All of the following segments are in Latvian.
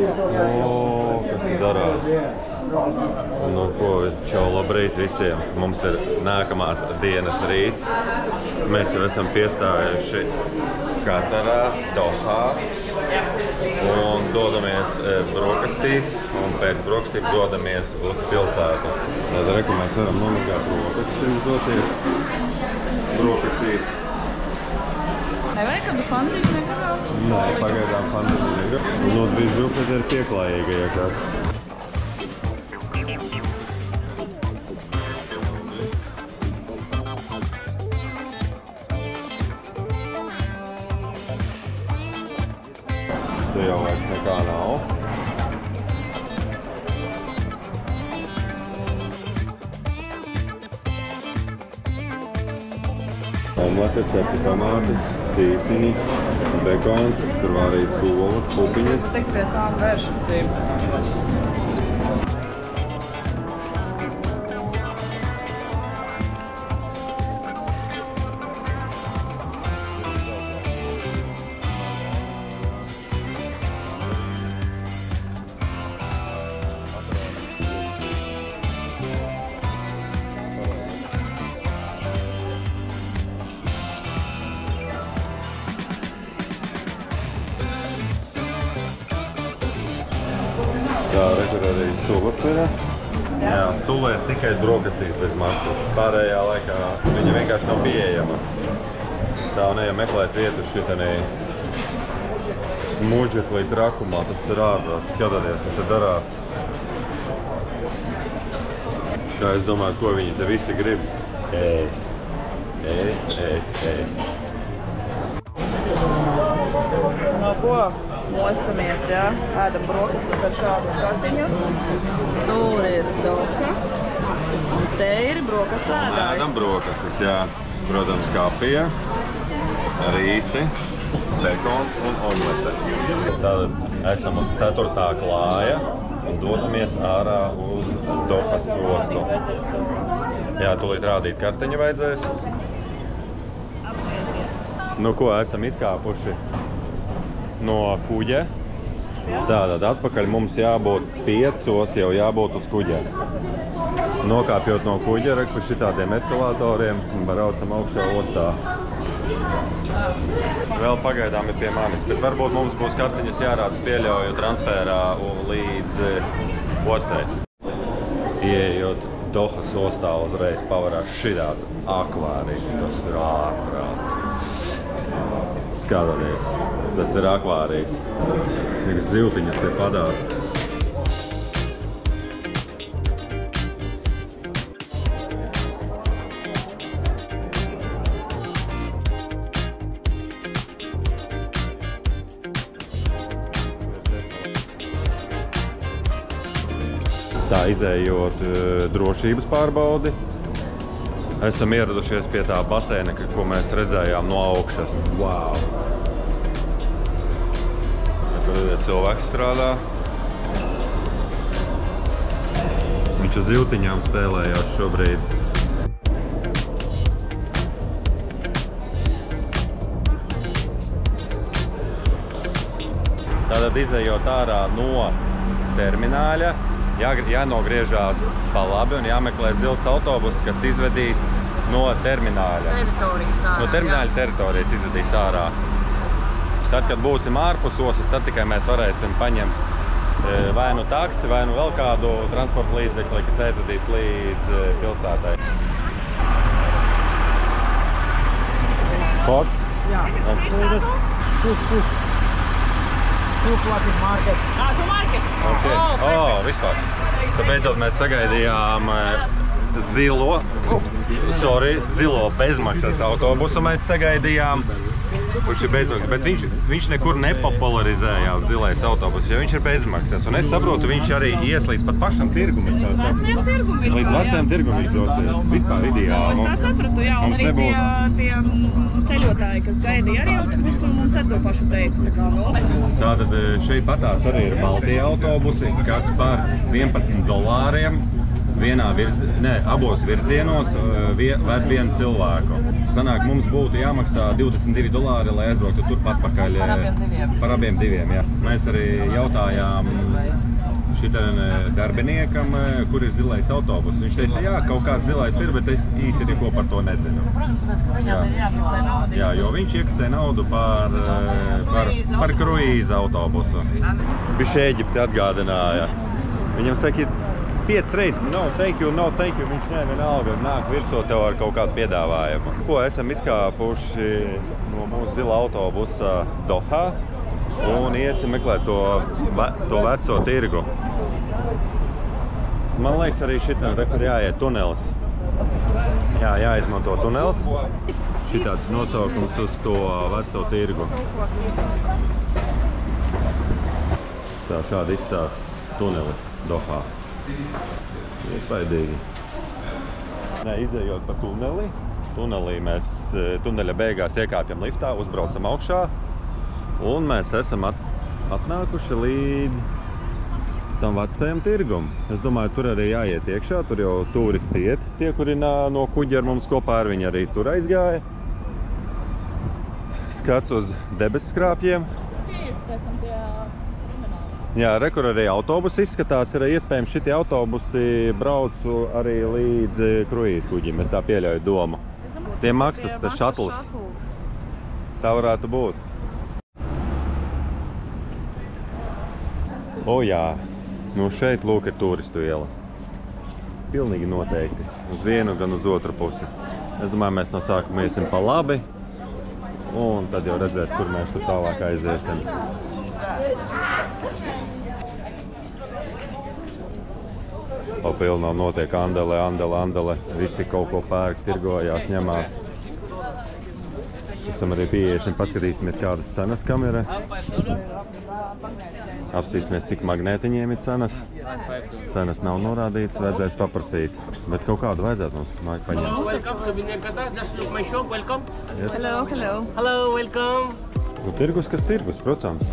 Kas te darās? Nu, ko, čau, labrīt visiem. Mums ir nākamās dienas rīts. Mēs jau esam piestājuši Katarā, Dohā. Un dodamies brokastīs. Un pēc brokastīm dodamies uz pilsētu. Tad reku mēs varam nomazgāt rokas pirms doties brokastīs. Nevajag kādu fantīzi negrāv? Nē, pagaidām fantīzi negrāv. Nu, drīzāk, kad ir pieklājīgākās. Te jau vairs nekā nav. Omlete, cepti tomāti, cīsiņi, bekons, tur vārīt solas, pupiņas. Tik pie tām vēršacīm. Tā, rekur arī sulas ir. Jā, sula ir tikai brokastīs bez maksas. Pārējā laikā viņa vienkārši nav pieejama. Tā un ejam meklēt vietu šitenī muģeklī trakumā. Tas ir ārprās. Skatieties, kas te darās. Kā es domāju, ko viņi te visi grib? Ēst. Ēst, ēst, ēst. No ko? Mostamies, jā. Ēdam brokastis ar šādu skatiņu. Tur ir Doha. Un te ir brokastēdājs. Ēdam brokastis, jā. Protams, kapija, rīsi, bekons un omlete. Tātad esam uz 4. klāja un dodamies ārā uz Dohas ostu. Jā, tūlīt rādīt karteņu vajadzēs. Nu ko, esam izkāpuši no kuģa. Tātad atpakaļ mums jābūt 5, jau jābūt uz kuģa. Nokāpjot no kuģa, pa šitādiem eskalātoriem un braucam augšā ostā. Vēl pagaidām ir pie manis, bet varbūt mums būs kartiņas jārādas pieļauju transferā līdz ostai. Ieejot Dohas ostā uzreiz pavarās šitāds akvārijas, tas ir ārprāts. Skatoties, tas ir akvārijas. Tiks ziltiņas te padās. Tā izējot drošības pārbaudi. Esam ieradušies pie tā baseina, ko mēs redzējām no augšas. Wow! Tur cilvēks strādā. Viņš uz ziltiņām spēlējās šobrīd. Tātad izējot ārā no termināļa, jānogriežās pa labi un jāmeklē zils autobus, kas izvedīs no termināļa. No termināļa teritorijas izvedīs ārā. Tad, kad būsim ārpus ostas, tad tikai mēs varēsim paņemt vai nu taksi, vai nu vēl kādu transporta līdzekli, kas aizvedīs līdz pilsētai. Kod? Jā. Supermarket. Okay. Vispār. Tad beidzot mēs sagaidījām zilo bezmaksas autobusu mēs sagaidījām. Kurš ir bezmaksas, bet viņš nekur nepopularizējās zilais autobus, jo viņš ir bezmaksas. Un es saprotu, viņš arī ies līdz pat pašam tirgumam. Līdz vecajam tirgumam. Līdz vecajam tirgumam viņš dosies. Vispār ideāli. Es tā sapratu, jā, un arī tie ceļotāji, kas gaidīja arī autobusu, mums ar to pašu teica. Tātad šeit patās arī ir Baltija autobusi, kas par $11 abos virzienos ved vienu cilvēku. Sanāk, mums būtu jāmaksā $22, lai aizbrauktu turp atpakaļ. Par abiem diviem, jā. Mēs arī jautājām šitam darbiniekam, kur ir zilais autobus. Viņš teica, jā, kaut kāds zilais ir, bet es īsti neko par to nezinu. Jā, jo viņš iekasē naudu par kruīza autobusu. Bišķi Ēģipti atgādināja. Viņam saka, 5 reizes, no thank you. Viņš vienalga nāk virsot tev ar kaut kādu piedāvājumu. Ko esam izkāpuši no mūsu zila autobusa Dohā un iesim meklēt to veco tirgu. Man liekas, arī šitam rekur jāiet tunelis. Jā, jāizmanto tunelis. Šitāds nosaukums uz to veco tirgu. Tā šādi izstās tunelis Dohā. Iespaidīgi. Izejot pa tunelī, mēs tuneļa beigās iekāpjam liftā, uzbraucam augšā un mēs esam atnākuši līdz tam vecajam tirgum. Es domāju, tur arī jāiet iekšā, tur jau turisti iet, tie, kuri no kuģa ar mums kopā ar viņu arī tur aizgāja. Skats uz debesskrāpjiem. Jā, rekur arī autobusi izskatās, ir iespējams šitie autobusi brauc arī līdz kruīza kuģim, es tā pieļauju domu. Tie maksas, tas šatls. Tā varētu būt. O jā, nu šeit lūk ir turistu iela. Pilnīgi noteikti. Uz vienu, gan uz otru pusi. Es domāju, mēs no sākuma iesim pa labi. Un tad jau redzēs, kur mēs tur tālāk aiziesim. Pilnā notiek andele. Visi kaut ko pērk, tirgojās, ņemās. Esam arī pieiesim, paskatīsimies, kādas cenas kam ir. Apsīsimies, cik magnētiņiem ir cenas. Cenas nav norādītas, vajadzēs paprasīt. Bet kaut kādu vajadzētu mums paņemt. Welcome, souvenir Qatar. Just look my shop. Welcome. Hello. Hello, welcome. Nu, tirgus, kas tirgus, protams.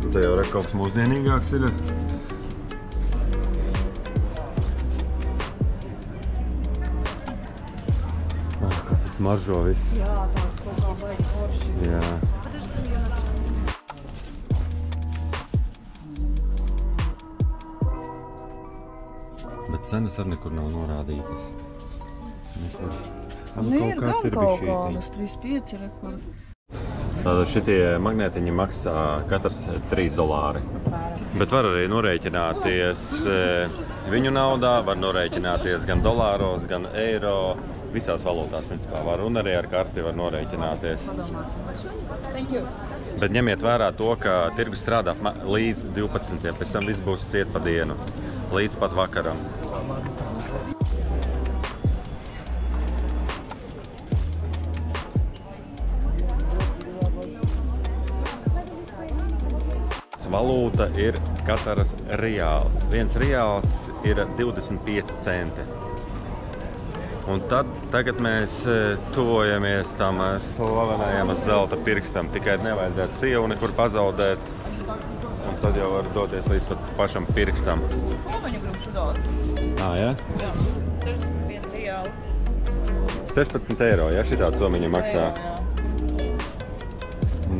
Te jau kaut kas mūsdienīgāks ir. Kā tas maržo viss. Jā, tā kaut kā baigi forši. Jā. Bet cenas arī nekur nav norādītas. Nekur. Ir gan kaut kādas 3,5 rekur. Tātad šitie magnētiņi maksā katrs $3. Bet var arī norēķināties viņu naudā, var norēķināties gan dolāros, gan eiro, visās valūtās principā var, un arī ar karti var norēķināties. Bet ņemiet vērā to, ka tirgus strādā līdz 12, pēc tam viss būs ciet pa dienu, līdz pat vakaram. Valūta ir Kataras riāls. Viens riāls ir 25 centi. Un tagad mēs tuvojamies tam slavenajam zelta pirkstam. Tikai nevajadzētu sievu nekur pazaudēt. Un tad jau var doties līdz pat pašam pirkstam. Someņu gribu šudāt. Jā? Jā, 61 riāli. 16 eiro, ja šitāds somiņa maksā.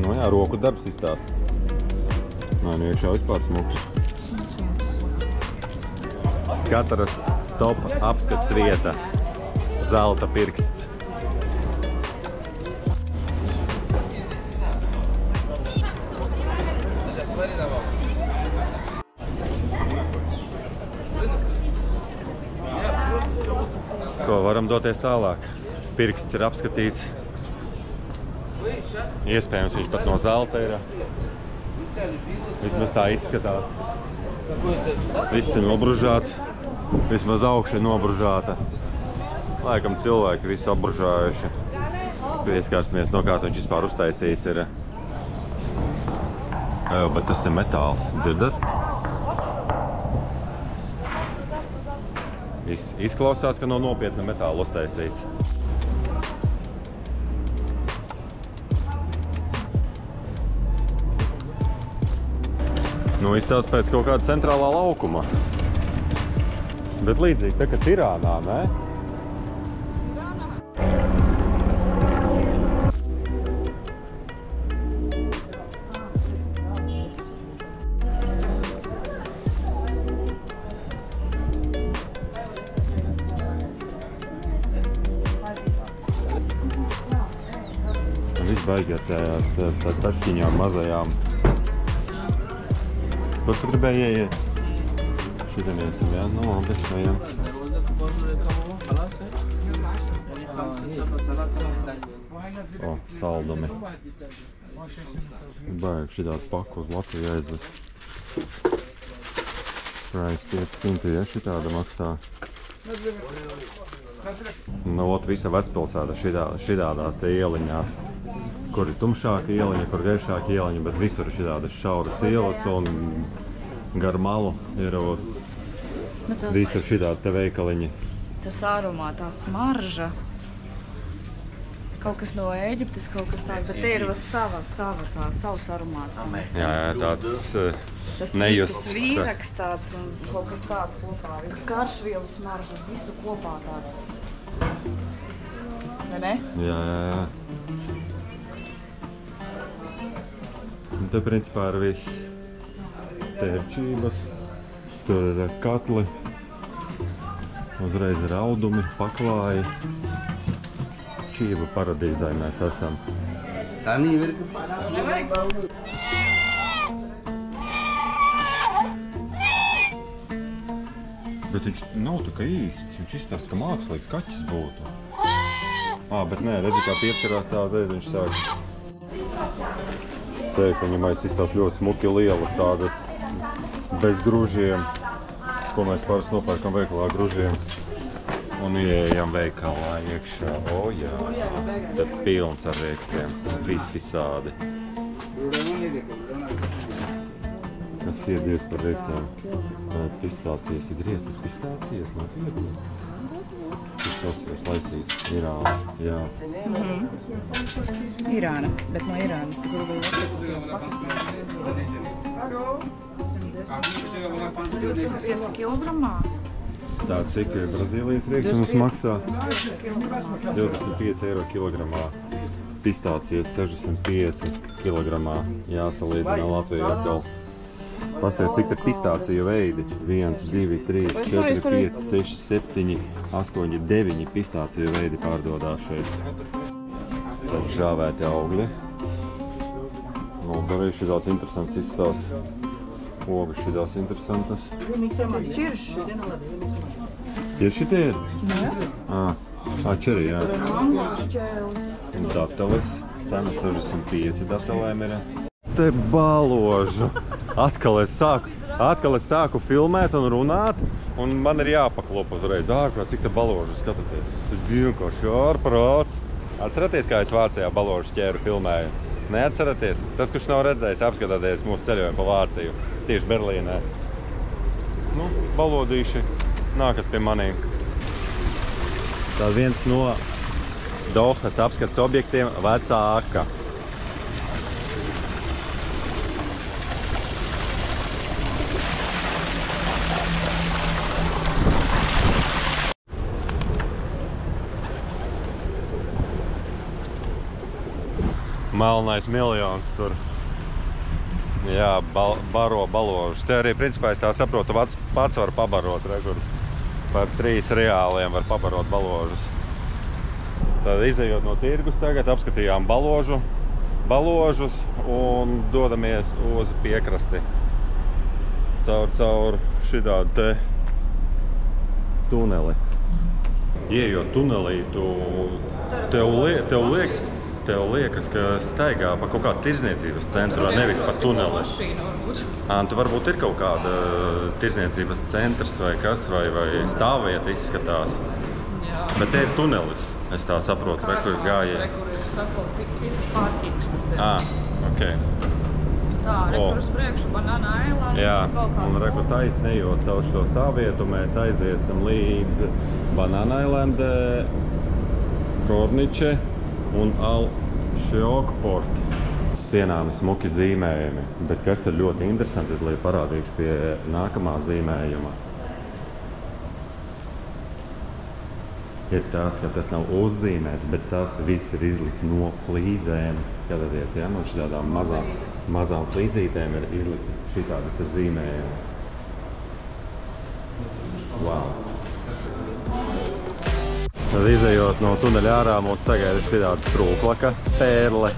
Nu jā, roku darbs izstās. Nē, nu iekšā vispār smuks. Kataras top apskats vieta. Zelta pirksts. Ko, varam doties tālāk. Pirksts ir apskatīts. Iespējams, viņš pat no zelta ir. Vismaz tā izskatās. Viss ir nobružāts. Vismaz augša ir nobružāta. Laikam cilvēki visu apbružājuši. Pieskārsimies, no kā viņš vispār uztaisīts ir. Bet tas ir metāls. Dzirdat? Izklausās, ka no nopietna metāla uztaisīts. Nu, izstāst pēc kaut kāda centrālā laukuma. Bet līdzīgi tā, ka Tirānā, ne? Viss baigi ar tā tašķiņām mazajām. Kur tu gribēji ieiet? Šitien iesim, jā? Nu, labi, ejam. O, saldumi. Baigi šitādu paku uz Latviju aizvest. Price 500, ja šitāda maksā. Nu, ot, visa vecpilsēta šitādās te ieliņās. Kur ir tumšāka ieliņa, kur gaišāka ieliņa, bet visur ir šitādas šauras ielas un gar malu ir visur šitādi te veikaliņi. Tas ārumā, tā smarža. Kaut kas no Ēģiptes, kaut kas tāds, bet te ir savs aromāts. Jā, tāds nejusts. Tas vīraks tāds un kaut kas tāds kopā. Garšvielu smarža, visu kopā tāds. Vai ne? Jā. Un te principā ir viss. Te ir čības, tur ir katli, uzreiz ir audumi, paklāji. Čību paradīzē mēs esam. Bet viņš nav tā kā īsts, viņš izstāsta, ka mākslīgs kaķis būtu. Bet nē, redzi, kā pieskarās tā uzreiz viņš sāk. Sēkliņa izstāsta ļoti smuki lielas tādas bez gružiem, ko mēs parasti nopērkam veikalā gružiem. Un ieejam veikalā iekšā. O, jā. Tad pilns ar riekstiem. Visādi. Kas tie dievs par riekstiem? Pistācijas ir grieztas pistācijas, no tiediem. Pistācijas laisīs. Irāna, jā. Irāna, bet no Irānas. Kur 105 kilogramā. Tā, cik Brazīlijas rieks mums maksā? 25 eiro kilogramā. Pistācijas 65 kilogramā. Jāsalīdzina Latvijā atkal. Pasies, cik te pistāciju veidi? 1, 2, 3, 4, 5, 6, 7, 8, 9 pistāciju veidi pārdodās šeit. Tas žāvēti augļi. Nu, arī šitās interesants izstās. Ogas šitās interesantas. Čirši. Tieši tie ir? Čeri, jā. Dateles. Cena 65 datelēm ir. Te baložu. Atkal es sāku filmēt un runāt, un man ir jāpaklop uzreiz ārprāt, cik te baložu skatāties. Tas ir vienkārši ārprāts. Atceraties, kā es Vācijā baložu ķēru filmēju? Neatceraties? Tas, kurš nav redzējis, apskatāties mūsu ceļojumu pa Vāciju. Tieši Berlīnē. Nu, balodīši, nākat pie maniem. Tā viens no Dohas apskates objektiem - vecā aka. Melnais miljons tur. Jā, baro baložus. Te arī, principā, es tā saprotu, pats var pabarot. Kur par 3 reāliem var pabarot baložus. Tad izejot no tirgus tagad, apskatījām baložus un dodamies uz piekrasti. Caur šitādu te tuneli. Ieejot tunelī, tev liekas, ka staigā pa kaut kādu tirdzniecības centru, nevis pa tuneli. Tu varbūt ir kaut kāda tirdzniecības centrs vai kas, vai stāvvieta izskatās. Jā. Bet te ir tunelis, es tā saprotu, kur ir gājiet. Kur ir sakot, parkings tas ir. Ok. Tā, kur uz priekšu, Banana Island. Jā, un taisni ejot caur šo stāvvietu, mēs aiziesim līdz Banana Island, Korniče un Al-Sheokport. sienām ir smuki zīmējumi, bet kas ir ļoti interesanti, lai parādīšu pie nākamā zīmējuma, ir tas, ka tas nav uzzīmēts, bet tas viss ir izlikts no flīzēm. Skatieties, ja, no šitādām mazām flīzītēm ir izlikti šitādi tas zīmējumi. Wow! Tad izejot no tuneļa ārā, mūs sagaida šitāda strūklaka pērle.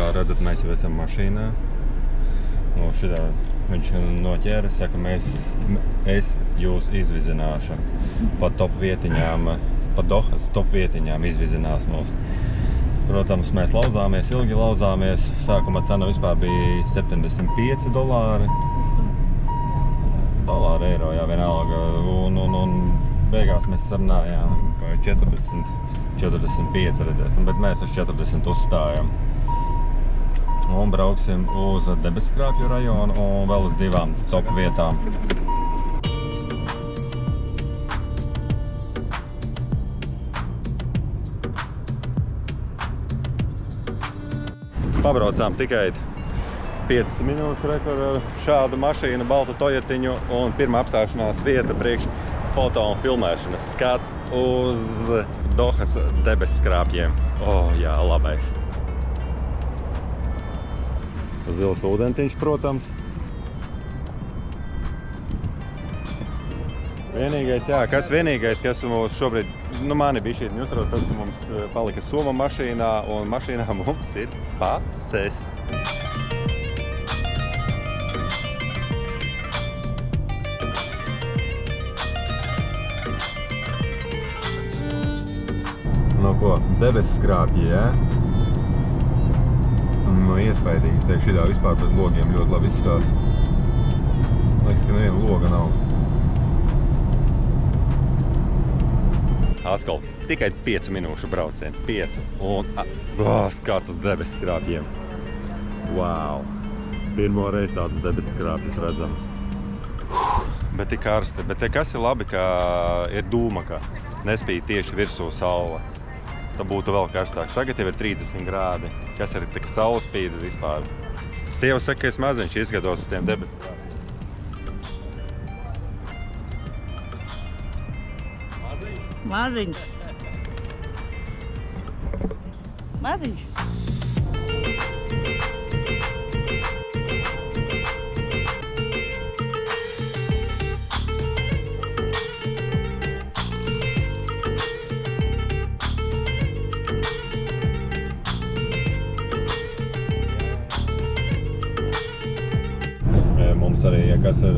Kā redzat, mēs jau esam mašīnā. Šitā viņš noķēra, saka, es jūs izvizināšu pa top vietiņām, pa Dohas top vietiņām izvizinās mūs. Protams, mēs lauzāmies, ilgi lauzāmies. Sākuma cena vispār bija $75. Dolāri, eiro, jā, vienalga. Un beigās mēs sarunājām 40, 45 redzēs, bet mēs uz 40 uzstājam. Un brauksim uz Debesskrāpju rajonu un vēl uz 2 top vietām. Pabraucām tikai 5 minūtes ar šādu mašīnu, baltu Toyotiņu, un pirmā apstāšanās vieta priekš foto un filmēšanas. Skats uz Dohas Debesskrāpjiem. Jā, labais. Zils ūdentiņš, protams. Vienīgais, kas mums šobrīd, mani bija šeit uztrauc, tas, ka mums palika soma mašīnā, un mašīnā mums ir pases. No ko? Debesskrāpji, jā? Iespaidīgi, teikšu, šitā vispār bez logiem ļoti labi izstās. Liekas, ka neviena loga nav. Atkal tikai 5 minūšu brauciens, 5. Un skats uz Debesskrāpjiem. Wow! Pirmo reizi tāds Debesskrāpjus redzam. Bet tik karsti. Bet kas ir labi, ka ir dūma, ka nespīd tieši virsū saule. Tā būtu vēl karstāk. Tagad jau ir 30 grādi, kas arī tā saule spīd vispār. Sieva saka, ka es maziņš izskatos uz tiem Debesskrāpjiem. Maziņš. Maziņš. Mums arī, ja kas ir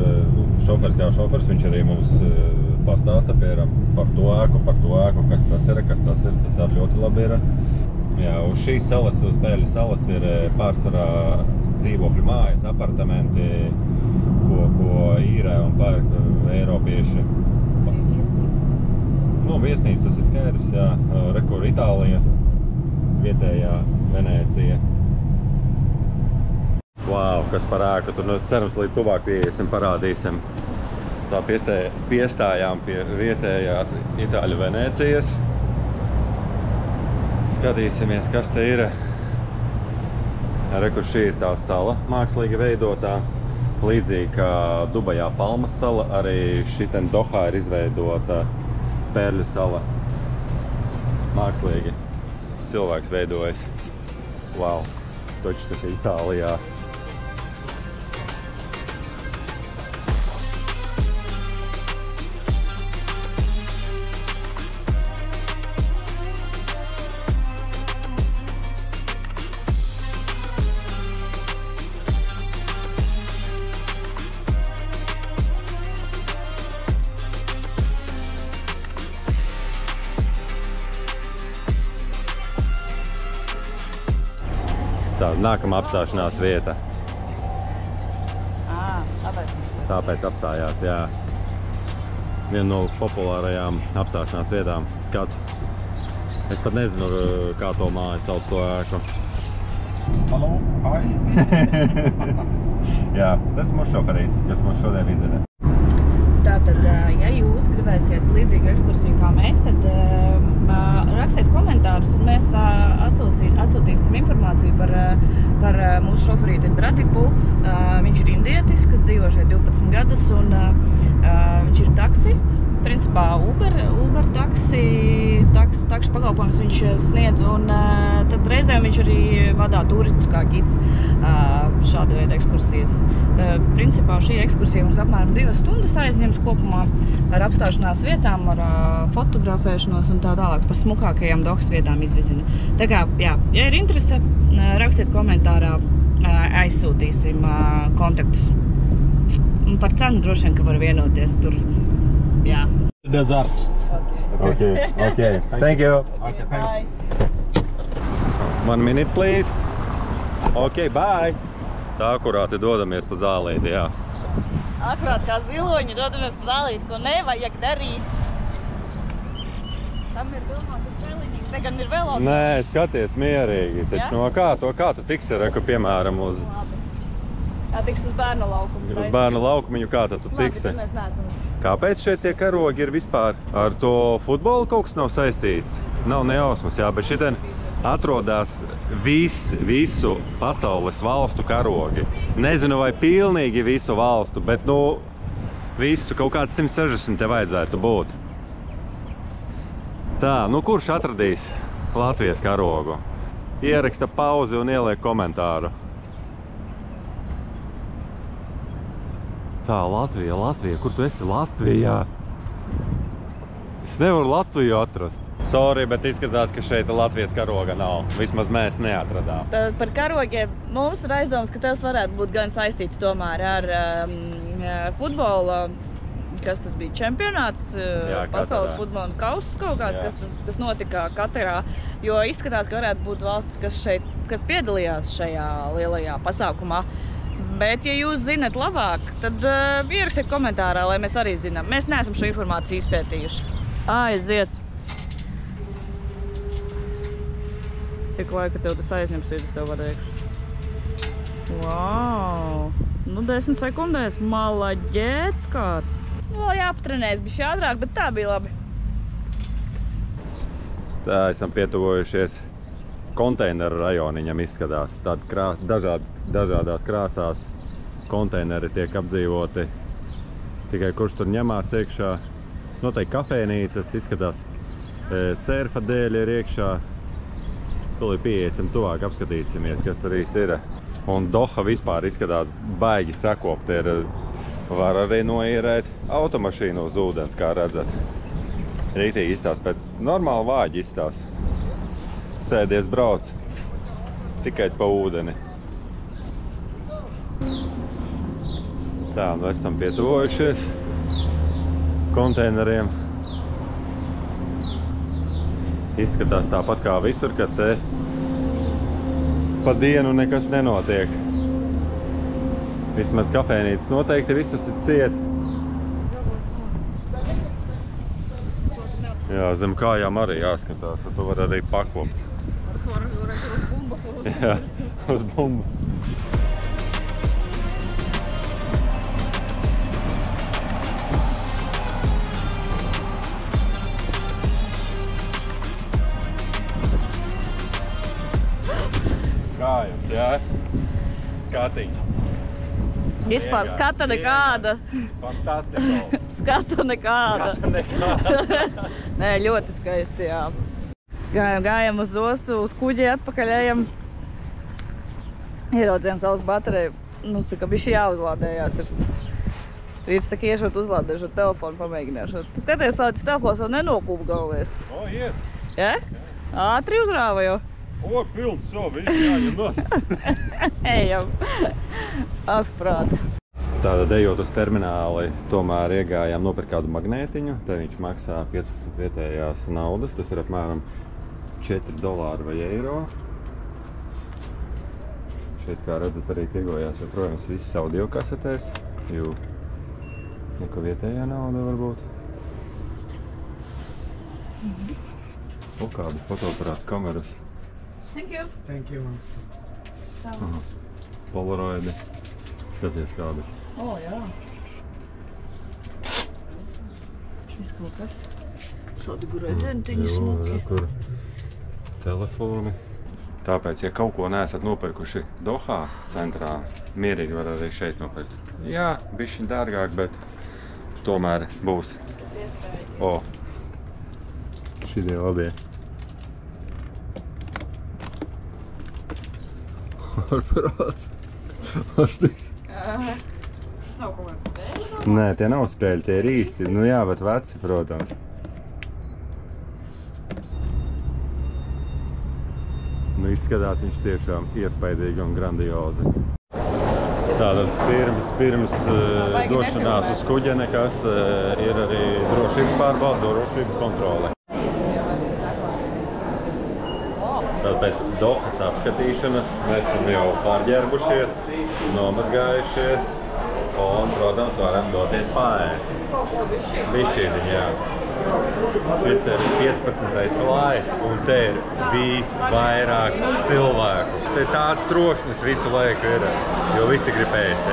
šofers kā šofers, viņš arī mums pastāsta par to ēku, kas tas ir, tas arī ļoti labi ir. Jā, uz šīs salas, uz Pērļu salas ir pārsvarā dzīvokļu mājas, apartamenti, ko īrē un pērk eiropieši. Viesnīca, tas ir skaidrs, jā. Rekur Itālija, vietējā Venēcija. Wow, kas par ēku, tur cerams, līdz tuvāk pieiesim, parādīsim. Tā piestājām pie vietējās Itāļu Venēcijas. Skatīsimies, kas te ir. Rekur, šī ir tā sala mākslīgi veidotā. Līdzīgi kā Dubajā Palmas sala, arī šiten Dohā ir izveidota Pērļu sala. Mākslīgi cilvēks veidojas. Wow, toči tā kā Itālijā. Tā nākamā apstāšanās vieta. Tāpēc apstājās, jā. Viena no populārajām apstāšanās vietām. Skats. Es pat nezinu, kā to māju sauc to ēku. Hallo, hi. Jā, tas ir mūsu šoferīts, kas mums šodien izveda. Tātad, ja jūs gribēsiet līdzīgu ekskursiju kā mēs, tad rakstiet komentārus. Mēs atsūtīsim informāciju par mūsu šoferīti Bradipu. Viņš ir indietis, kas dzīvo šeit 12 gadus, un viņš ir taksists. Principā Uber takšu pakalpojums viņš sniedz, un tad reizēm viņš arī vadā turistus kā gids šādu veidu ekskursijas. Principā šī ekskursija mums apmēram 2 stundas aizņems kopumā ar apstāšanās vietām, ar fotografēšanos un tā tālāk par smukākajām Dohas vietām izvizina. Tā kā, jā, ja ir interese, rakstiet komentārā, aizsūtīsim kontaktus. Un par cenu droši vien, ka var vienoties tur. Jā. Dessert. Okay. Thank you. Okay, thanks. 1 minute, please. Okay, bye. Tā akurāti dodamies pa zālīti, jā. Akurāt kā ziloņi dodamies pa zālīti, ko nevajag darīt. Tam ir domāts peliņīgi, te gan ir velosipēds. Nē, skaties mierīgi. Taču no kā tu tiksi, reku, piemēram, uz... Jā, tiks uz bērnu laukumu. Uz bērnu laukumiņu, kā tad tu tiksi? Labi, tad mēs neesam. Kāpēc šeit tie karogi ir vispār? Ar to futbolu kaut kas nav saistīts? Nav nejausmas, jā, bet šitien atrodās visu pasaules valstu karogi. Nezinu, vai pilnīgi visu valstu, bet, visu kaut kāds 160 te vajadzētu būt. Tā, kurš atradīs Latvijas karogu? Ieraksta pauzi un ieliek komentāru. Tā, Latvija, kur tu esi? Latvijā? Es nevaru Latviju atrast. Sorry, bet izskatās, ka šeit Latvijas karoga nav. Vismaz mēs neatradām. Tad par karogiem mums ir aizdoms, ka tas varētu būt gan saistīts tomēr ar futbola, kas tas bija, čempionāts, pasaules futbola kauss kaut kāds, kas notika Katarā. Jo izskatās, ka varētu būt valsts, kas piedalījās šajā lielajā pasākumā. Bet, ja jūs zinat labāk, tad ierakstiet komentārā, lai mēs arī zinām. Mēs neesam šo informāciju izpētījuši. Aiziet! Cik laika tev tas aizņems, ja tas tev pateikšu? Wow! 10 sekundēs. Malaģēts kāds! Vēl jāpatrenēs bišķi ātrāk, bet tā bija labi. Tā, esam pietuvojušies. Konteineru rajoniņam izskatās. Tādi dažādās krāsās konteineri tiek apdzīvoti. Tikai kurš tur ņemās iekšā. Noteikti kafēnīcas izskatās. Surfa dēļ ir iekšā. Tūlīt pieiesim tuvāk, apskatīsimies, kas tur īsti ir. Un Doha vispār izskatās baigi sakopt. Var arī noīrēt automašīnu uz ūdens, kā redzat. Rītīgi izstās pēc normāli vāģi izstās. Sēdies brauc tikai pa ūdeni. Tā, esam pietuvojušies konteineriem. Izskatās tāpat kā visur, ka te pa dienu nekas nenotiek. Vismaz kafēnītes noteikti visas ir ciet. Jā, zem kājām arī jāskatās, tad tu var arī pakopt. Jā, uz bumbu. Kā jums, jā? Skatiņš. Vispār skata nekāda. Fantastiko. Skata nekāda. Nē, ļoti skaisti, jā. Gājam uz ostu, uz kuģi atpakaļ ejam. Ieraudzījām saules bateriju. Mums tā kā bišķi jāuzlādējās ir. Rīts tā kā iešot uzlādēšot telefonu, pamēģināšot. Tu skaties, lai tas telefons vēl nenokūp galvies. O, iet. Ja? Ātri uzrāva jau. O, pilns, viss jāņem nos. Ejam. Asprāts. Tātad, ejot uz termināli, tomēr iegājām nopirkt kādu magnētiņu. Te viņš maksā 15 vietējās naudas. Tas ir apmēram $4 vai eiro. Šeit, kā redzat, arī tirgojās joprojām viss audio kasetēs, jo neko vietējā nauda varbūt. O, kādu fotoaparātu kameras. Thank you. Thank you. Polaroidi. Skaties kādas. Jā. Šis kaut kas. Sodigu redzentiņu smuki. Kur telefoni. Tāpēc, ja kaut ko neesat nopirkuši Dohā centrā, mierīgi var arī šeit nopirkt. Jā, bišķiņ dārgāk, bet tomēr būs. Šitie labie. Ārprāts. Astīs. Tas nav kaut kāds spēļi? Nē, tie nav spēļi, tie ir īsti. Nu jā, bet veci, protams. Nu, izskatās viņš tiešām iespaidīgi un grandiozi. Tātad pirms došanās uz kuģa nekas ir arī drošības pārbaude, drošības kontrole. Tātad pēc Dohas apskatīšanas mēs esam jau pārģērbušies, nomazgājušies un, protams, varam doties pārēst. Bišķīniņ, jā. Šis ir 15. klājs un te ir visvairāk cilvēku. Te tāds troksnis visu laiku ir, jo visi grib ēst.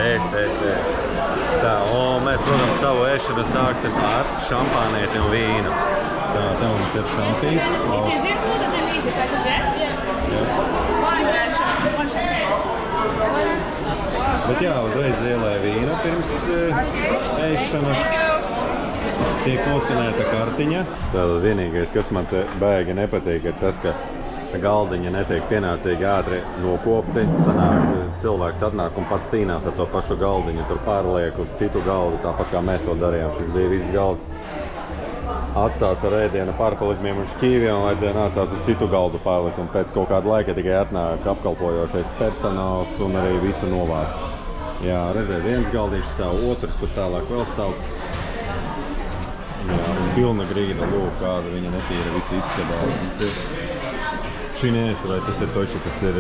Tā, un mēs, protams, savu ēšanu sāksim ar šampānieti un vīnu. Tā, te mums ir šampīts. Bet jā, uzreiz ielēja vīnu pirms ēšanas. Tiek noskanēta kartiņa. Tātad vienīgais, kas man te baigi nepatīk, ir tas, ka galdiņa netiek pienācīgi ātri nokopti. Sanāk, cilvēks atnāk un pat cīnās ar to pašu galdiņu, tur pārliek uz citu galdu, tāpat kā mēs to darījām. Šis bija viss galds atstāts ar ēdiena pārpalikumiem un šķīviem, un vajadzēja nācās uz citu galdu pārlikt. Un pēc kaut kāda laika tikai atnāk apkalpojošais personāls un arī visu novāc. Jā, redzēja, viens galdiņš stāv, otrs tur tālāk vēl stāv. Jā, pilna grīda, lūk, kāda viņa netīra, visi izskatās. Šī neaizturēja, tas ir toči, kas ir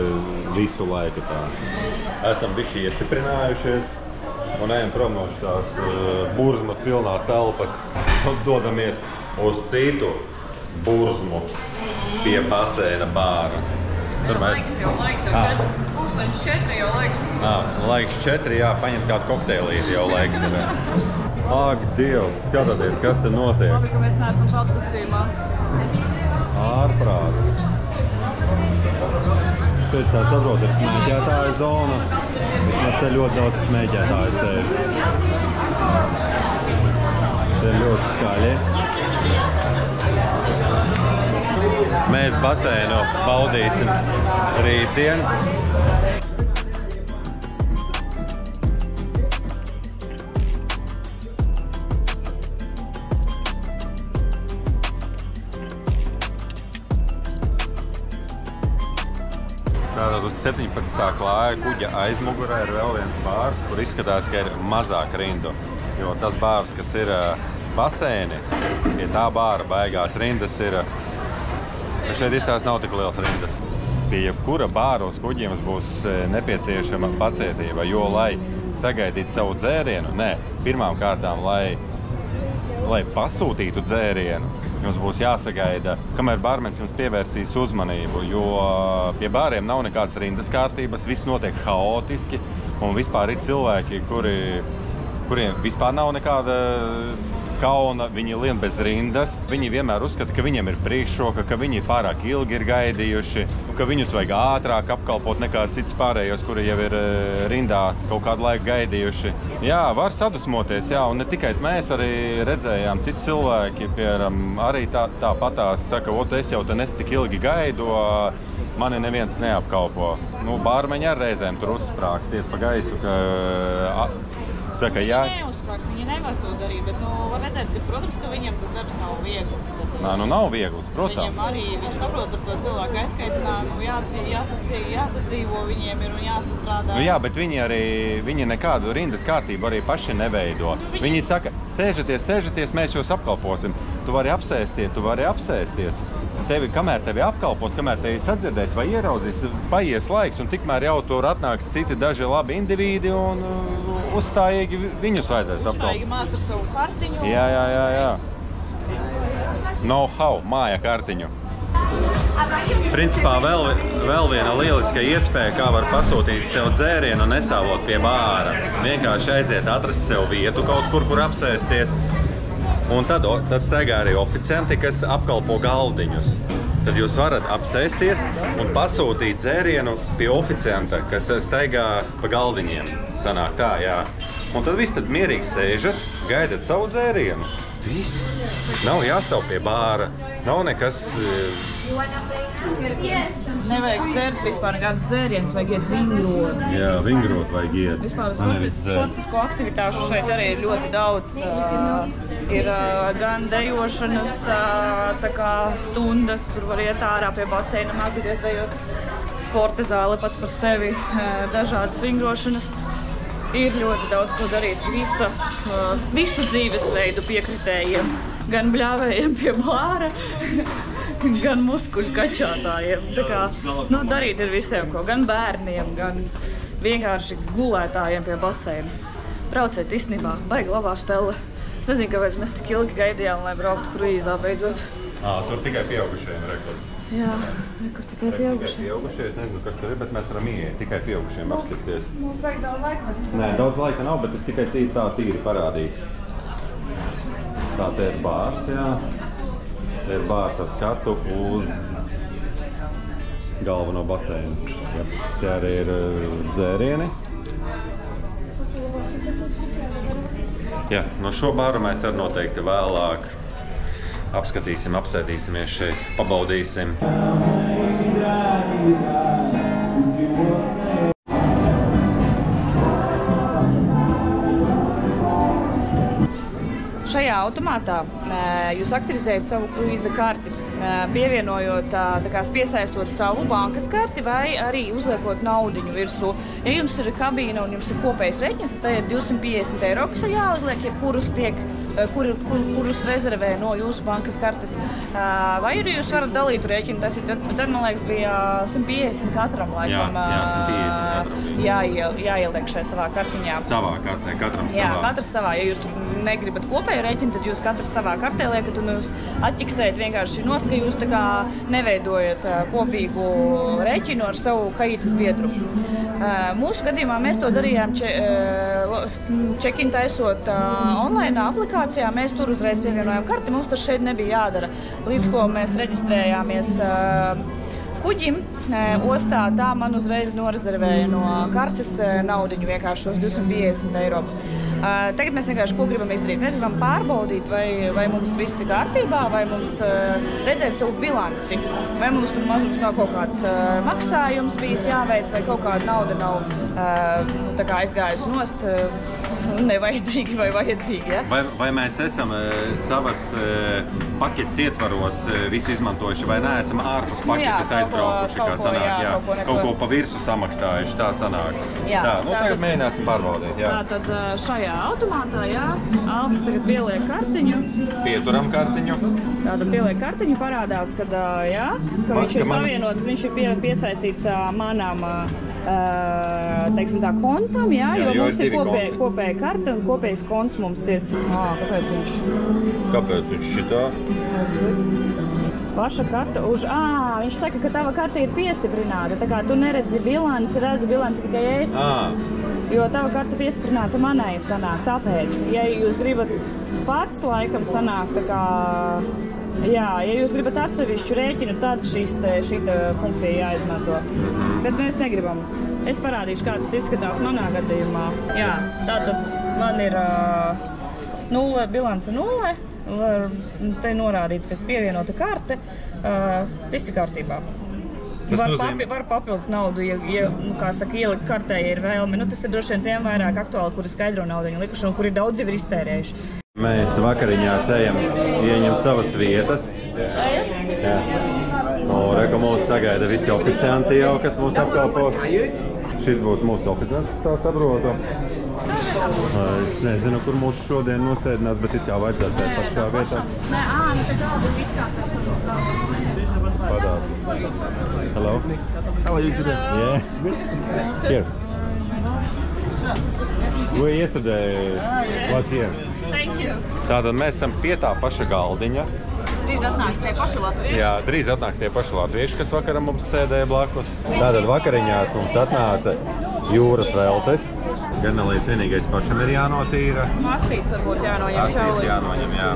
visu laiku tā. Esam bišķi iestiprinājušies un ejam prom no šitās burzmas pilnās telpas un dodamies uz citu burzmu pie baseina bāra. Laiks jau 4 jau laiks. Laiks 4, jā, paņemt kādu kokteilīti jau laiks ir. Ak, Dievs, skatieties, kas te notiek. Labi, ka mēs neesam patkustībā. Ārprāts. Šeit tā saprot ir smēķētāja zona. Vismaz te ļoti daudz smēķētāju sēž. Te ir ļoti skaļi. Mēs baseinu baudīsim rītdien. Tātad uz 17. klāja kuģa aizmugurē ir vēl viens bārs, kur izskatās, ka ir mazāk rindu. Jo tas bārs, kas ir baseini, pie tā bāra baigās rindas ir, šeit izstās nav tik liels rindas. Pie jebkura bāra uz kuģiem būs nepieciešama pacietība, jo, lai sagaidītu savu dzērienu, pirmām kārtām, lai pasūtītu dzērienu, jums būs jāsagaida, kamēr bārmenis jums pievērsīs uzmanību, jo pie bāriem nav nekādas rindas kārtības, viss notiek haotiski, un vispār ir cilvēki, kuriem vispār nav nekāda kauna, viņi lien bez rindas, viņi vienmēr uzskata, ka viņiem ir priekšroka, ka viņi pārāk ilgi ir gaidījuši, ka viņus vajag ātrāk apkalpot nekā cits pārējos, kuri jau ir rindā kaut kādu laiku gaidījuši. Jā, var sadusmoties, jā, un ne tikai mēs arī redzējām citi cilvēki, piemēram, arī tāpatās saka, es jau te nes cik ilgi gaidu, mani neviens neapkalpo. Nu, bārmeņi ar reizēm tur uzsprākst, iet pa gaisu, ka saka, jā. Neuzsprāks, viņi nevar to darīt, bet, var redzēt, ka, protams, ka viņiem tas darbs nav viegls. Nav viegls, protams. Viņiem arī, viņš saprot ar to cilvēku aizskaitinājumu, jāsadzīvo viņiem ir un jāsastrādā. Nu jā, bet viņi nekādu rindas kārtību arī paši neveido. Viņi saka, sēžaties, mēs jūs apkalposim. Tu vari apsēsties. Kamēr tevi apkalpos, kamēr tevi sadzirdēs vai ieraudzīs, paies laiks, un tikmēr jau tur atnāks citi daži labi indivīdi un uzstājīgi viņus vajadzēs apkalpot. Uzstājīgi mās ar savu kartiņu. Jā. Know-how, māja kartiņu. Principā vēl viena lieliska iespēja, kā var pasūtīt sev dzērienu nestāvot pie bāra. Vienkārši aiziet, atrast sev vietu kaut kur apsēsties. Un tad staigā arī oficianti, kas apkalpo galdiņus. Tad jūs varat apsēsties un pasūtīt dzērienu pie oficianta, kas staigā pa galdiņiem. Sanāk tā, jā. Un tad viss tad mierīgi sēžat, gaidat savu dzērienu. Viss. Nav jāstāv pie bāra, nav nekas... Nevajag dzert vispār nekādas dzērienas, vajag iet vingrot. Jā, vingrot vajag iet. Vispār sportisko aktivitāšu šeit arī ir ļoti daudz. Ir gan dejošanas tā kā stundas, tur var iet ārā pie baseina, mācīties dejot. Sporta zāle pats par sevi, dažādas vingrošanas. Ir ļoti daudz ko darīt visu dzīvesveidu piekritējiem, gan bļāvējiem pie bāra, gan muskuļu kačātājiem. Tā kā, darīt ir visiem ko, gan bērniem, gan vienkārši gulētājiem pie baseina. Brauciet īstenībā, baigi labā štelle. Es nezinu, kāpēc mēs tik ilgi gaidījām, lai brauktu kruīzā beidzot. Tur tikai pieaugušiem rekordi. Jā, kur tikai pieaugušie. Es nezinu, kas tur ir, bet mēs varam ieiet tikai pieaugušiem apskatīties. Mums vajag daudz laika. Nē, daudz laika nav, bet es tikai tīri parādīju. Tā te ir bārs, jā. Te ir bārs ar skatu uz galveno baseinu. Te arī ir dzērieni. Jā, no šo bāru mēs arī noteikti vēlāk apskatīsim, apsēdīsimies šeit, pabaudīsim. Šajā automātā jūs aktivizējat savu kruīza karti, pievienojot, piesaistot savu bankas karti vai arī uzliekot naudiņu virsū. Ja jums ir kabīna un jums ir kopējs reķins, tad ir 250 eiro, kas ir jāuzliek, kurus rezervē no jūsu bankas kartes. Vai arī jūs varat dalīt rēķinu, tad, man liekas, bija 150 katram laikam. Jā, 150 katram. Jāieliek šai savā kartiņā. Savā kartē, katram savā. Jā, katrs savā. Ja jūs tur negribat kopēju rēķinu, tad jūs katrs savā kartē liekat un jūs atķiksējat vienkārši nost, ka jūs tā kā neveidojat kopīgu rēķinu ar savu kaitas biedru. Mūsu gadījumā mēs to darījām check-in taisot online aplikācijā. Mēs tur uzreiz pievienojām karti, mums tas šeit nebija jādara. Līdz ko mēs reģistrējāmies kuģim ostā, tā man uzreiz norezervēja no kartes naudiņu vienkārši uz 250 eiro. Tagad mēs vienkārši ko gribam izdarīt? Mēs gribam pārbaudīt, vai mums viss ir kārtībā, vai mums redzēt savu bilanci, vai mums tur mazums nav kaut kāds maksājums bijis jāveic, vai kaut kāda nauda nav aizgājusi nost nevajadzīgi vai vajadzīgi. Ja? Vai mēs esam savas paketes ietvaros visu izmantojuši, vai neesam ārpus paketes aizbraukuši, kā sanāk? Kaut ko pa virsu samaksājuši, tā sanāk. Tagad mēģināsim pārbaudīt. Tātad šajā automātā, Aldis tagad pieliek kartiņu. Pieturam kartiņu. Tātad pieliek kartiņu, parādās, ka viņš ir savienots, viņš ir piesaistīts manām kontam, jo mums ir kopēja karta un kopējs konts mums ir. Kāpēc viņš šitā? Paša karta viņš saka, ka tava karta ir piestiprināta, tā kā tu neredzi bilanci, redzu bilanci tikai es. Jo tava karta piestiprināta manai sanāk, tāpēc, ja jūs gribat pats laikam sanāk, tā kā, ja jūs gribat atsevišķu rēķinu, tad šī funkcija jāizmanto. Bet mēs negribam. Es parādīšu, kā tas izskatās manā gadījumā. Tātad man ir bilance 0. Te norādīts, ka pievienota karte, viss ir kārtībā. Var papildus naudu, ielikt kartē, ja ir vēlme. Tas ir droši vien tiem vairāk aktuāli, kuri skaidro naudiņu likuši un kuri daudz jau ir iztērējuši. Mēs vakariņās ejam ieņemt savas vietas. Reka mūs sagaida visi oficianti jau, kas mūs apkalpos. Šis būs mūsu oficiants, es tā saprotu. Es nezinu, kur mūs šodien nosēdinās, bet it kā vajadzētu būt pašā vietā. Hello. How are you today? Yeah. Here. We yesterday was here. Thank you. Tātad mēs esam pie tā paša galdiņa. Drīz atnāks tie paši latvieši. Jā, drīz atnāks tie paši latvieši, kas vakarā mums sēdēja blakus. Tātad vakariņās mums atnāca jūras veltes. Garnelīs vienīgais pašam ir jānotīra. Mastīts varbūt jānoņem čaulīt. Mastīts jānoņem, jā.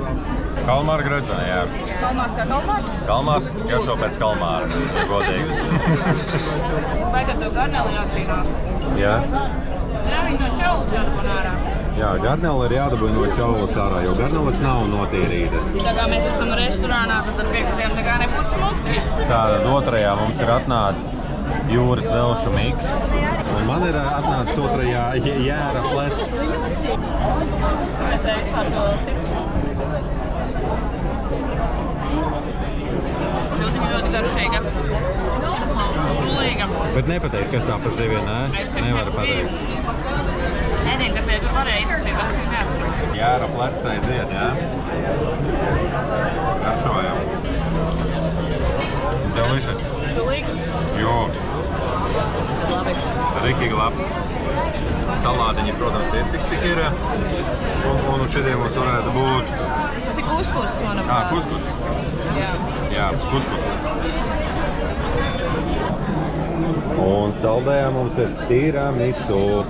Kalmāra gredzene, jā. Kalmārs kā kalmārs? Kalmārs garšo pēc kalmāra, godīgi. Vai tad to garneli jātīrās? Jā. Jā, viņi no čaulas jādabun ārā. Jā, garneli ir jādabun no čaulas ārā, jo garnelis nav notīrītas. Tā kā mēs esam restorānā, tad ar priekstiem nekā nebūtu smuki. Tātad otrajā mums ir atnācis jūras velšu miks. Un man ir atnācis otrajā jēra plecs. Vajadzēja vispār to citu. Čiltiņa ļoti garšīga. Sulīga. Bet nepateiks, kas tā pa sevi, nē? Nevar pateikt. Ēdienkartē tur varēja izlasīt, tas ir neatceros. Jēra plecs aiziet, jā? Garšojam. Delicious. Sulīgs. Jo. Labi. Rikīgi labs. Salādiņi, protams, ir tik, cik ir. Un šodien mums varētu būt... Tas ir kuskus, manuprāt. Kuskus. Jā. Jā, kuskus. Un saldējā mums ir tiramisu.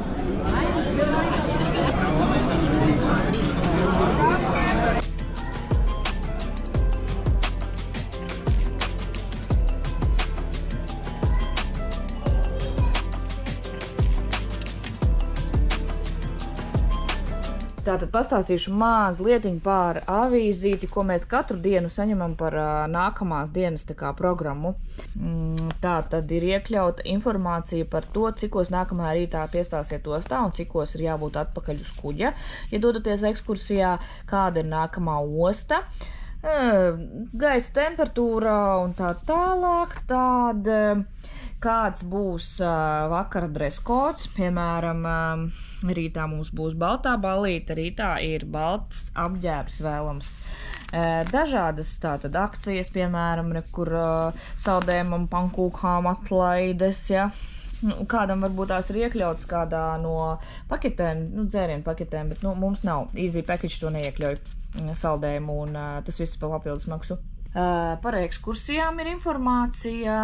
Tātad pastāstīšu mazlietiņu par avīzīti, ko mēs katru dienu saņemam par nākamās dienas programmu. Tātad ir iekļauta informācija par to, cikos nākamajā rītā piestāsiet ostā un cikos ir jābūt atpakaļ uz kuģa. Ja dodaties ekskursijā, kāda ir nākamā osta, gaisa temperatūra un tā tālāk, tad kāds būs vakara dreskods, piemēram, rītā mums būs baltā ballīte, rītā ir balts apģērbs vēlams. Dažādas tātad akcijas, piemēram, kur saldējumam, pankūkām atlaides, ja. Kādam varbūt tās ir iekļauts kādā no paketēm, dzērienu paketēm, bet mums nav. Easy Package to neiekļauj saldējumu un tas viss pa papildus maksu. Par ekskursijām ir informācija.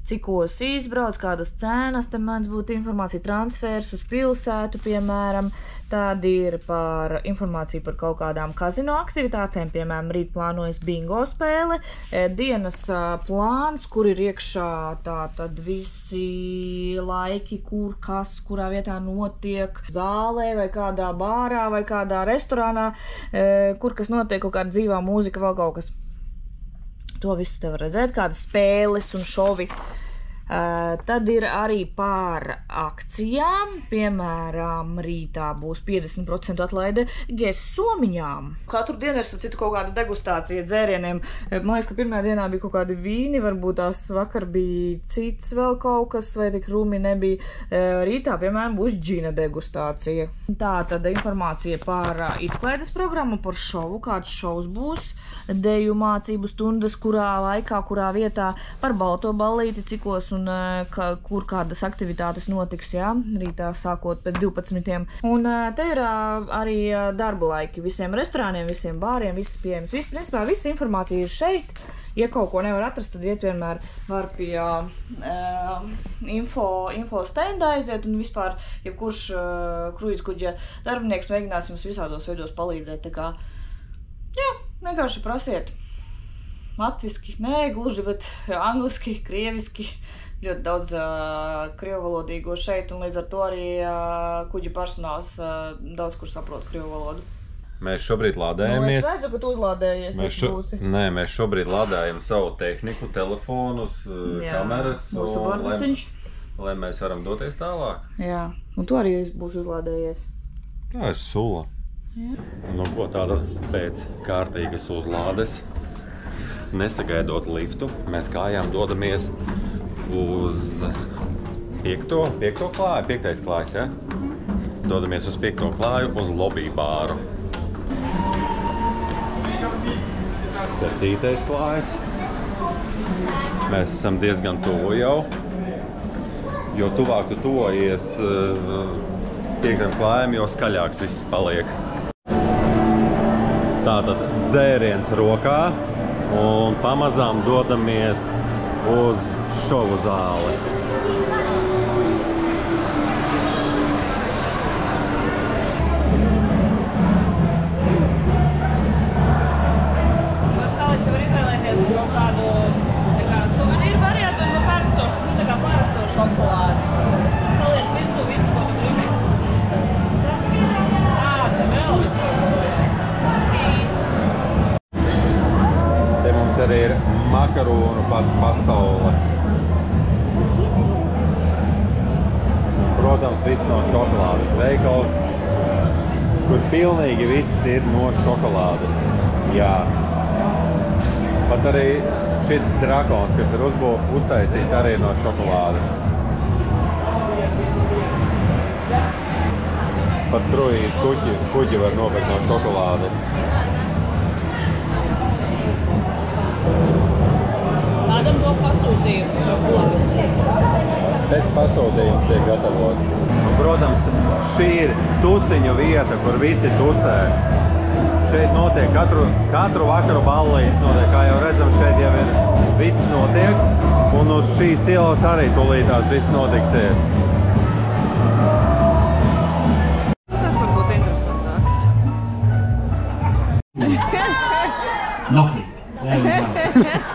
Cikos izbrauc, kādas cenas, te mēdz būt informācija, transfers uz pilsētu, piemēram. Tad ir par informāciju par kaut kādām kazino aktivitātēm, piemēram, rīt plānojas bingo spēle, dienas plāns, kur ir iekšā tātad visi laiki, kur kas, kurā vietā notiek, zālē vai kādā bārā vai kādā restorānā, kur kas notiek, kaut kāda dzīvā mūzika, vēl kaut kas. To visu te var redzēt, kādas spēles un šovi. Tad ir arī par akcijām, piemēram, rītā būs 50% atlaide Gies Somiņām. Katru dienu ir citu kaut kāda degustācija dzērieniem. Man liekas, ka pirmajā dienā bija kaut kādi vīni, varbūt tās vakar bija cits vēl kaut kas, vai tik rumi nebija. Rītā, piemēram, būs džina degustācija. Tā tad informācija par izklaides programmu, par šovu, kāds šovs būs, deju mācību stundas, kurā laikā, kurā vietā, par balto ballīti, cikos un kur kādas aktivitātes notiks, jā, rītā sākot pēc 12. Un te ir arī darba laiki visiem restorāniem, visiem bāriem, viss pieejams. Principā visa informācija ir šeit. Ja kaut ko nevar atrast, tad iet vienmēr var pie info stenda aiziet un vispār jebkurš kruīzkuģa darbinieks mēģinās jums visādos veidos palīdzēt. Tā kā, jā, vienkārši prasiet. Latviski, nē, gluži, bet angliski, krieviski. Ļoti daudz krievalodīgo šeit, un līdz ar to arī kuģa personāls daudz kur saprot krievu valodu. Mēs šobrīd lādējamies. Es redzu, ka tu uzlādējies, būsi. Nē, mēs šobrīd lādējam savu tehniku, telefonus, kameras, lai mēs varam doties tālāk. Jā, un tu arī būsi uzlādējies. Tā ir sula. Jā. Nu, ko tāda pēc kārtīgas uzlādes, nesagaidot liftu, mēs kājām dodamies uz 5. klāju, 5. klājs, ja? Dodamies uz 5. klāju, uz lobby bāru. 7. klājs. Mēs esam diezgan tuvu jau, jo tuvāk tu tuvojies 5. klājam, jo skaļāks viss paliek. Tātad dzēriens rokā un pamazām dodamies uz šovu zāli. Var salikt, var izvēlēties kaut kādu suvenīru variantu un parasto šokolādi. Saliet visu, ko tu gribi. Te vēl visu. Te mums arī ir makaronu pasaule. Protams, viss no šokolādes. Veikals, kur pilnīgi viss ir no šokolādes. Jā. Pat arī šis drakons, kas ir uztaisīts arī no šokolādes. Pat trojīs kuģi var nopirkt no šokolādes. Kādam to pasūtījums šokolādes? Pēc pasūtījums tiek gatavots. Un, protams, šī ir tusiņu vieta, kur visi tusē. Šeit notiek katru vakaru ballītes notiek, kā jau redzam, šeit jau ir viss notiek. Un uz šīs ielas arī tūlītās viss notiksies. Tas var būt interesantāks. Nothing. There we go.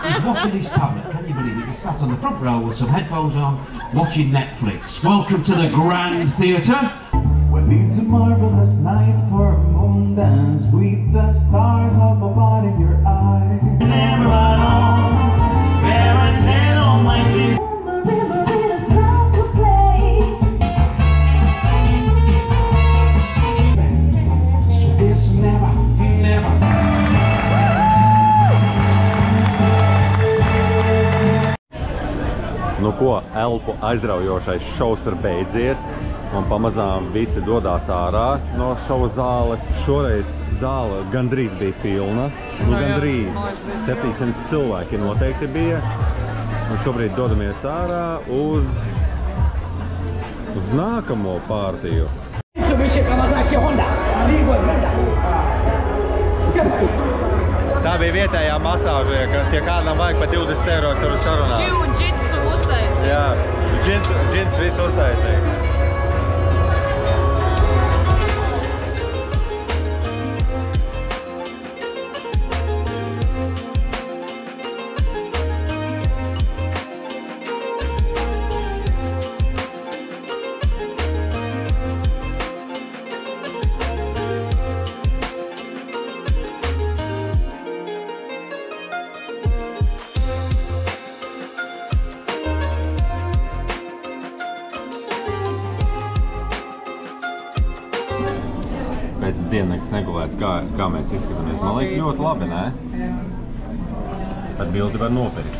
He's watching his tablet. Can you believe it? He's sat on the front row with some headphones on, watching Netflix. Welcome to the Grand Theatre. Well, it's a marvelous night for a moon dance with the stars up above in your eyes. Never alone, there and then all my dreams. So it's never, never. Nu ko, elpu aizraujošais šovs ir beidzies. Un pamazām visi dodās ārā no šova zāles. Šoreiz zāle gandrīz bija pilna. Nu, gandrīz 700 cilvēki noteikti bija. Un šobrīd dodamies ārā uz nākamo pārtiju. Tā bija vietējā masāžē, kas, ja kādam vajag pa 20 euros, tur sarunāt. Džinsu uztaisīt. Jā, džins visu uztaisīt. Pēc diennakts negulēts, kā mēs izskatāmies. Man liekas, ļoti labi, ne? Tad bildi var nopirkt.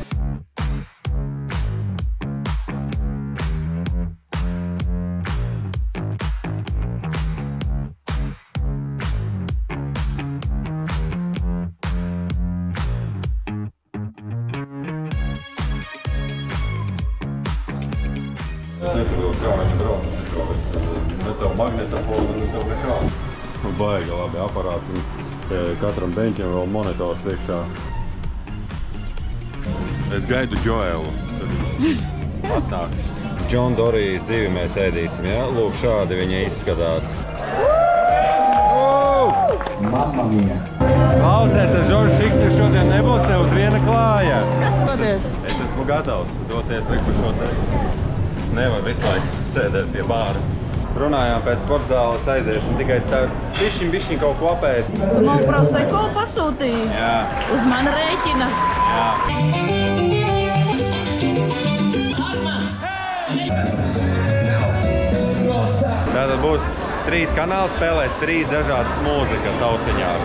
Es nesaprotu, kā viņi brauc uz šo visu. Ne tev magnetofonu, ne tev nekā. Baigi labi aparāts un katram beņķiem vēl monitors iekšā. Es gaidu Joelu. Atnāks. John Dory zivi mēs ēdīsim, ja? Lūk, šādi viņa izskatās. Mamma mia. Klausies, ar Žoržu Šikšņu šodien nebūs tev uz viena klāja. Skaties. Es esmu gatavs doties reku šo te. Nevar visu laiku sēdēt pie bāra. Runājām pēc sportzāles aiziešanu, tikai tā bišķiņ kaut ko apēst. Tu man proseko pasūtīji? Jā. Uz mana rēķina? Jā. Tātad būs 3 kanāli, spēlēs 3 dažādas mūzikas austiņās.